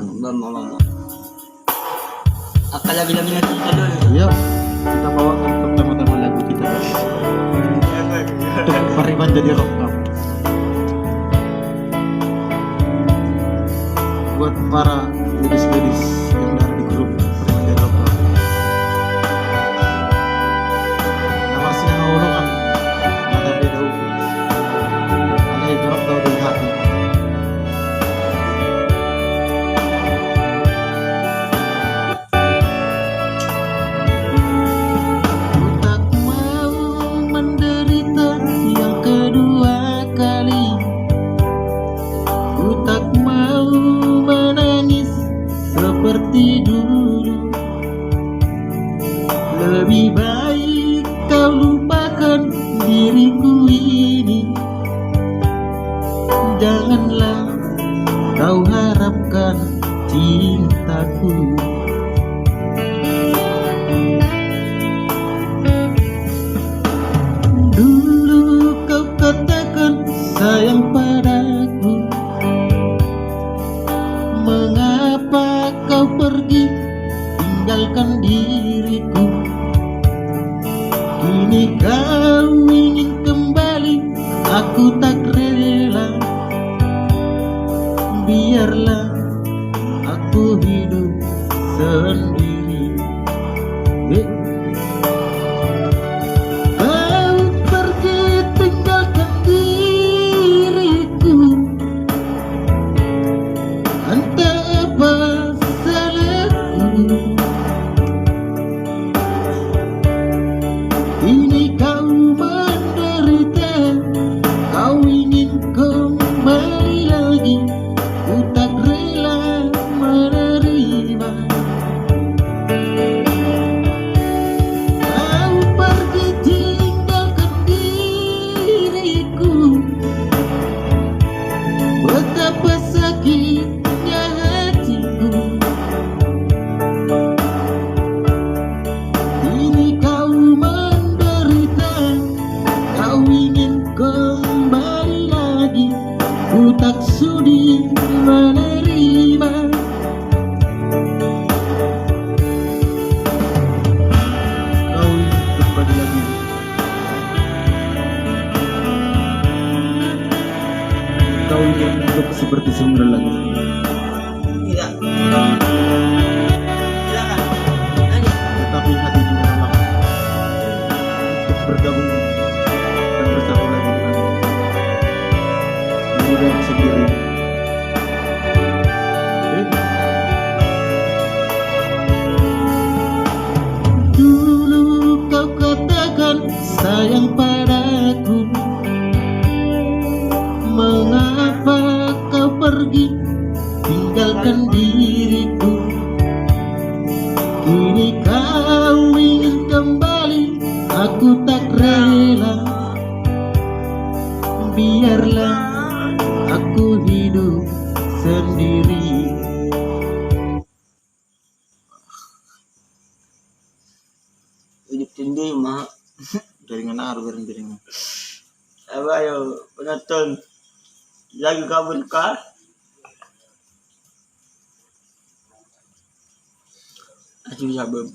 Mama. Apalagi lagi natin kita doon. Iya, kita bawakan pertama-tama lagu kita untuk Pariman jadi rockam. Buat para gadis-gadis yang ada di grup Pariman jadi rockam. Nama sih yang awal kan, mata beda uku. Ada yang gerak tahu dari hati. Seperti dulu, lebih baik kau lupakan diriku ini. Janganlah kau harapkan cintaku. Dulu kau katakan sayang padaku. Mengapa kau pergi tinggalkan diriku? Kini kau ingin kembali, aku tak rela. Biarlah aku hidup sendiri. Kau pergi tinggalkan diriku. Entah apa salahku. Ini kau menderita, kau ingin kembali lagi. Ku tak rela menerima. Kau pergi tinggalkan diriku. Betapa sakitnya hatiku. Ini kau menderita, kau ingin kembali lagi. Ku tak sudi menerima. Kau ingin kembali lagi. Kau ingin hidup seperti semula lagi. Tidak. Silakan. Lanjut. Tetapi hati menolak untuk bergabung dan bersama lagi dengan diri yang sendiri. Dulu kau katakan sayang padaku. Mengapa kau pergi tinggalkan diriku? Kini kau ingin kembali, aku tak rela. Biarlah aku hidup sendiri. Hidup sendiri mah. Jaringan aru jaringan. Apa ayo penonton lagi kabur kah? Acu sabab,